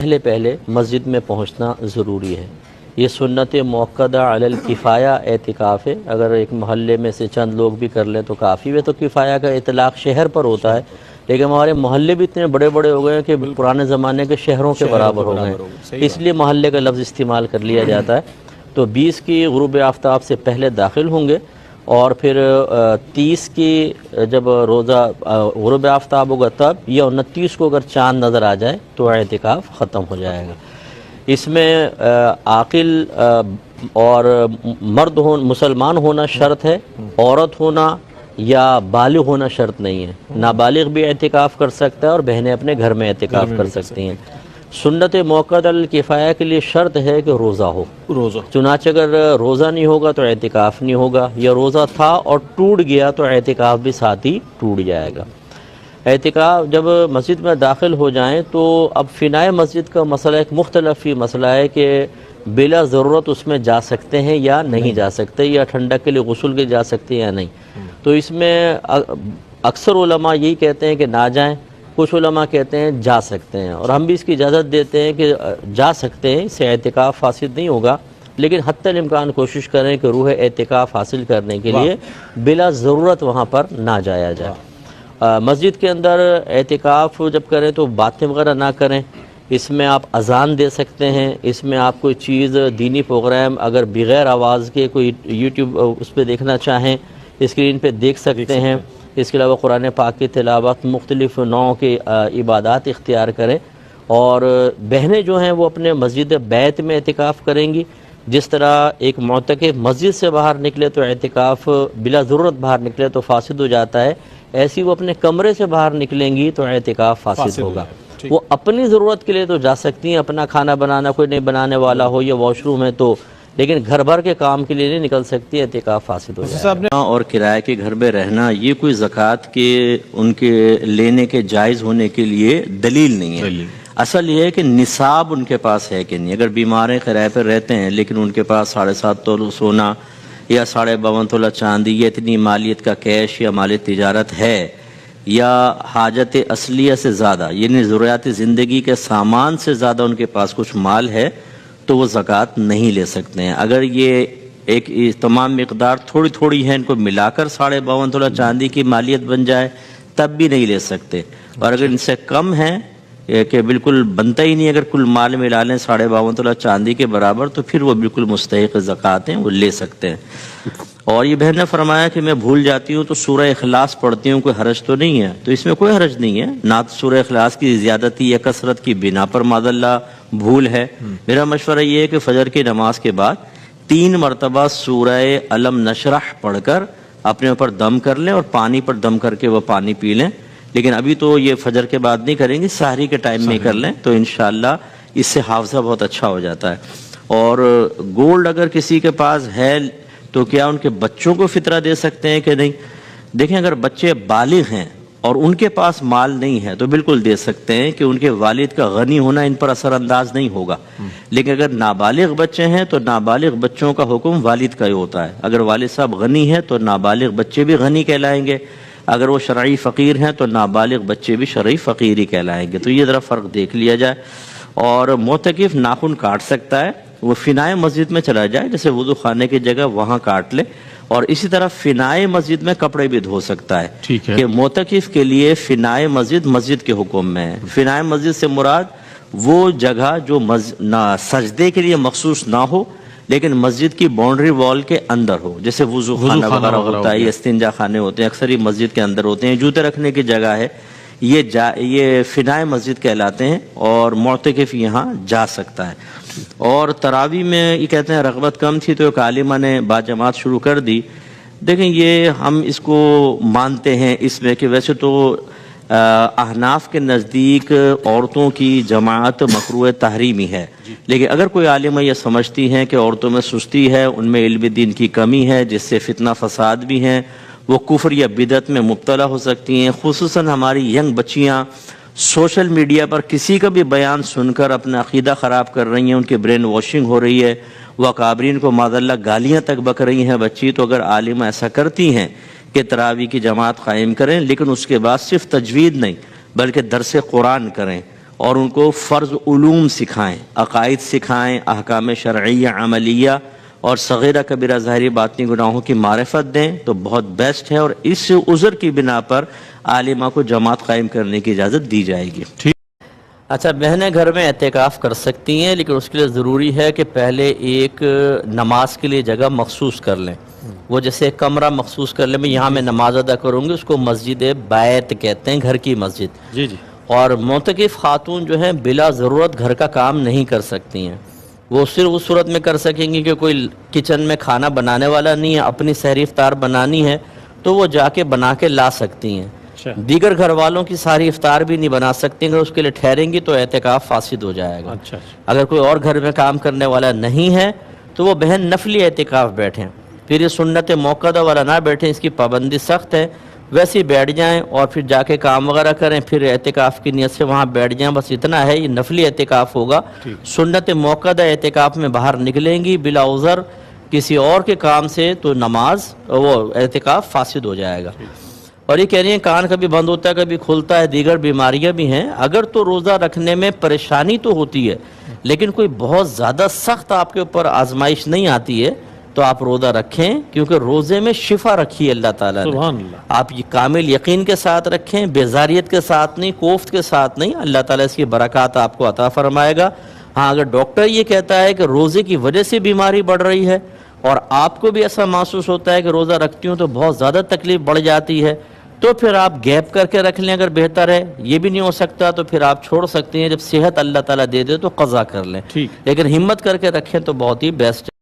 پہلے پہلے مسجد میں پہنچنا ضروری ہے۔ یہ سنت موقدہ علی الکفایہ اعتکاف ہے۔ اگر ایک محلے میں سے چند لوگ بھی کر لیں تو کافی ہے۔ تو کفایہ کا اطلاق شہر پر ہوتا ہے، لیکن ہمارے محلے بھی اتنے بڑے بڑے ہو گئے ہیں کہ پرانے زمانے کے شہروں کے برابر ہو گئے ہیں، اس لیے محلے کا لفظ استعمال کر لیا جاتا ہے۔ تو 20 کی غروب آفتاب سے پہلے داخل ہوں گے، اور پھر 30 کی جب روزہ غروب آفتاب ہوگا تب، یا 29 کو اگر چاند نظر آ جائے تو اعتکاف ختم ہو جائے گا۔ اس میں عاقل اور مرد مسلمان ہونا شرط ہے، عورت ہونا یا بالغ ہونا شرط نہیں ہے۔ نابالغ بھی اعتکاف کر سکتا ہے اور بہنیں اپنے گھر میں اعتکاف کر سکتی ہیں۔ سنت موقدہ الکفایہ کے لیے شرط ہے کہ روزہ ہو۔ چنانچہ اگر روزہ نہیں ہوگا تو اعتکاف نہیں ہوگا، یا روزہ تھا اور ٹوٹ گیا تو اعتکاف بھی ساتھ ہی ٹوٹ جائے گا۔ اعتکاف جب مسجد میں داخل ہو جائیں تو اب فنائے مسجد کا مسئلہ ایک مختلف ہی مسئلہ ہے کہ بلا ضرورت اس میں جا سکتے ہیں یا نہیں جا سکتے، یا ٹھنڈک کے لیے غسل کے جا سکتے ہیں یا نہیں۔ تو اس میں اکثر علماء یہی کہتے ہیں کہ نہ جائیں، کچھ علماء کہتے ہیں جا سکتے ہیں، اور ہم بھی اس کی اجازت دیتے ہیں کہ جا سکتے ہیں، اس سے اعتکاف فاسد نہیں ہوگا، لیکن حتی الامکان کوشش کریں کہ روح اعتکاف حاصل کرنے کے لیے بلا ضرورت وہاں پر نہ جایا جائے۔ مسجد کے اندر اعتکاف جب کریں تو باتیں وغیرہ نہ کریں۔ اس میں آپ اذان دے سکتے ہیں، اس میں آپ کوئی چیز دینی پروگرام اگر بغیر آواز کے کوئی یوٹیوب اس پہ دیکھنا چاہیں اسکرین پہ دیکھ سکتے ہیں۔ اس کے علاوہ قرآن پاک کی تلاوت، مختلف نوع کے عبادات اختیار کریں، اور بہنیں جو ہیں وہ اپنے مسجد بیت میں اعتکاف کریں گی۔ جس طرح ایک معتکف مسجد سے باہر نکلے تو اعتکاف بلا ضرورت باہر نکلے تو فاسد ہو جاتا ہے، ایسی وہ اپنے کمرے سے باہر نکلیں گی تو اعتکاف فاسد ہوگا۔ وہ اپنی ضرورت کے لیے تو جا سکتی ہیں، اپنا کھانا بنانا کوئی نہیں بنانے والا ہو یا واش روم ہے تو، لیکن گھر بھر کے کام کے لیے نہیں نکل سکتی، اعتکاف فاسد ہو جائے گا۔ اور کرائے کے گھر میں رہنا یہ کوئی زکوٰۃ کے ان کے لینے کے جائز ہونے کے لیے دلیل نہیں ہے۔ اصل یہ ہے کہ نصاب ان کے پاس ہے کہ نہیں۔ اگر بیمار کرائے پر رہتے ہیں لیکن ان کے پاس 7.5 تولہ سونا یا 52.5 تولہ چاندی یا اتنی مالیت کا کیش یا مال تجارت ہے، یا حاجت اصلیہ سے زیادہ یعنی ضروریات زندگی کے سامان سے زیادہ ان کے پاس کچھ مال ہے تو وہ زکوٰۃ نہیں لے سکتے ہیں۔ اگر یہ ایک تمام مقدار تھوڑی تھوڑی ہے، ان کو ملا کر 52.5 تولہ چاندی کی مالیت بن جائے تب بھی نہیں لے سکتے، اور اگر ان سے کم ہے کہ بالکل بنتا ہی نہیں، اگر کل مال ملا لیں 52.5 تولہ چاندی کے برابر تو پھر وہ بالکل مستحق زکوٰۃ ہیں، وہ لے سکتے ہیں۔ اور یہ بہن نے فرمایا کہ میں بھول جاتی ہوں تو سورہ اخلاص پڑھتی ہوں، کوئی حرج تو نہیں ہے؟ تو اس میں کوئی حرج نہیں ہے، نہ تو سورہ اخلاص کی زیادتی یا کثرت کی بنا پر معاذ اللہ بھول ہے۔ میرا مشورہ یہ ہے کہ فجر کی نماز کے بعد 3 مرتبہ سورہ الم نشرح پڑھ کر اپنے اوپر دم کر لیں، اور پانی پر دم کر کے وہ پانی پی لیں، لیکن ابھی تو یہ فجر کے بعد نہیں کریں گے، سحری کے ٹائم میں کر لیں تو انشاءاللہ اس سے حافظہ بہت اچھا ہو جاتا ہے۔ اور گولڈ اگر کسی کے پاس ہے تو کیا ان کے بچوں کو فطرہ دے سکتے ہیں کہ نہیں؟ دیکھیں، اگر بچے بالغ ہیں اور ان کے پاس مال نہیں ہے تو بالکل دے سکتے ہیں کہ ان کے والد کا غنی ہونا ان پر اثر انداز نہیں ہوگا، لیکن اگر نابالغ بچے ہیں تو نابالغ بچوں کا حکم والد کا ہی ہوتا ہے۔ اگر والد صاحب غنی ہے تو نابالغ بچے بھی غنی کہلائیں گے، اگر وہ شرعی فقیر ہیں تو نابالغ بچے بھی شرعی فقیر ہی کہلائیں گے۔ تو یہ ذرا فرق دیکھ لیا جائے۔ اور معتکف ناخن کاٹ سکتا ہے، وہ فنائے مسجد میں چلا جائے، جیسے وضو خانے کی جگہ وہاں کاٹ لے، اور اسی طرح فنائے مسجد میں کپڑے بھی دھو سکتا ہے کہ معتکف کے لیے فنائے مسجد کے حکم میں ہے۔ فنائے مسجد سے مراد وہ جگہ جو سجدے کے لیے مخصوص نہ ہو لیکن مسجد کی باؤنڈری وال کے اندر ہو، جیسے وضو خانہ وغیرہ ہوتا ہے یا استنجا خانے ہوتے ہیں، اکثر یہ مسجد کے اندر ہوتے ہیں، جوتے رکھنے کی جگہ ہے، یہ فنائے مسجد کہلاتے ہیں، اور معتکف یہاں جا سکتا ہے۔ اور تراویح میں یہ کہتے ہیں رغبت کم تھی تو ایک عالمہ نے باجماعت شروع کر دی۔ دیکھیں، یہ ہم اس کو مانتے ہیں اس میں کہ ویسے تو احناف کے نزدیک عورتوں کی جماعت مکروہ تحریمی ہے، لیکن اگر کوئی عالمہ یہ سمجھتی ہیں کہ عورتوں میں سستی ہے، ان میں علم دین کی کمی ہے جس سے فتنہ فساد بھی ہیں، وہ کفر یا بدعت میں مبتلا ہو سکتی ہیں، خصوصاً ہماری ینگ بچیاں سوشل میڈیا پر کسی کا بھی بیان سن کر اپنا عقیدہ خراب کر رہی ہیں، ان کی برین واشنگ ہو رہی ہے، وہ اکابرین کو معاذ اللہ گالیاں تک بک رہی ہیں بچی۔ تو اگر عالمہ ایسا کرتی ہیں کہ تراویح کی جماعت قائم کریں، لیکن اس کے بعد صرف تجوید نہیں بلکہ درس قرآن کریں، اور ان کو فرض علوم سکھائیں، عقائد سکھائیں، احکام شرعیہ عملیہ اور صغیرہ کبیرہ ظاہری باطنی گناہوں کی معرفت دیں تو بہت بیسٹ ہے، اور اس عذر کی بنا پر عالمہ کو جماعت قائم کرنے کی اجازت دی جائے گی۔ اچھا، بہنیں گھر میں اعتکاف کر سکتی ہیں، لیکن اس کے لیے ضروری ہے کہ پہلے ایک نماز کے لیے جگہ مخصوص کر لیں۔ وہ جیسے ایک کمرہ مخصوص کر لیں، میں یہاں میں نماز ادا کروں گی، اس کو مسجد بیت کہتے ہیں، گھر کی مسجد۔ جی جی، اور معتکف خاتون جو ہیں بلا ضرورت گھر کا کام نہیں کر سکتی ہیں۔ وہ صرف اس صورت میں کر سکیں گی کہ کوئی کچن میں کھانا بنانے والا نہیں ہے، اپنی سحری افطار بنانی ہے تو وہ جا کے بنا کے لا سکتی ہیں۔ دیگر گھر والوں کی ساری افطار بھی نہیں بنا سکتی، اگر اس کے لیے ٹھہریں گی تو اعتکاف فاسد ہو جائے گا۔ اچھا، اگر کوئی اور گھر میں کام کرنے والا نہیں ہے تو وہ بہن نفلی اعتکاف بیٹھیں، پھر یہ سنت موقدہ والا نہ بیٹھیں، اس کی پابندی سخت ہے۔ ویسے ہی بیٹھ جائیں اور پھر جا کے کام وغیرہ کریں، پھر اعتکاف کی نیت سے وہاں بیٹھ جائیں، بس اتنا ہے۔ یہ نفلی اعتکاف ہوگا، سنت موقدہ اعتکاف میں باہر نکلیں گی بلا عذر کسی اور کے کام سے تو نماز وہ اعتکاف فاسد ہو جائے گا۔ اور یہ کہہ رہی ہیں کان کبھی بند ہوتا ہے کبھی کھلتا ہے، دیگر بیماریاں بھی ہیں۔ اگر تو روزہ رکھنے میں پریشانی تو ہوتی ہے لیکن کوئی بہت زیادہ سخت آپ کے اوپر آزمائش نہیں آتی ہے تو آپ روزہ رکھیں، کیونکہ روزے میں شفا رکھی ہے اللہ تعالیٰ نے۔ سبحان اللہ۔ آپ یہ کامل یقین کے ساتھ رکھیں، بیزاریت کے ساتھ نہیں، کوفت کے ساتھ نہیں، اللہ تعالیٰ اس کی برکات آپ کو عطا فرمائے گا۔ ہاں، اگر ڈاکٹر یہ کہتا ہے کہ روزے کی وجہ سے بیماری بڑھ رہی ہے اور آپ کو بھی ایسا محسوس ہوتا ہے کہ روزہ رکھتی ہوں تو بہت زیادہ تکلیف بڑھ جاتی ہے، تو پھر آپ گیپ کر کے رکھ لیں اگر بہتر ہے۔ یہ بھی نہیں ہو سکتا تو پھر آپ چھوڑ سکتے ہیں، جب صحت اللہ تعالیٰ دے دے تو قضا کر لیں، لیکن ہمت کر کے رکھیں تو بہت ہی بیسٹ ہے۔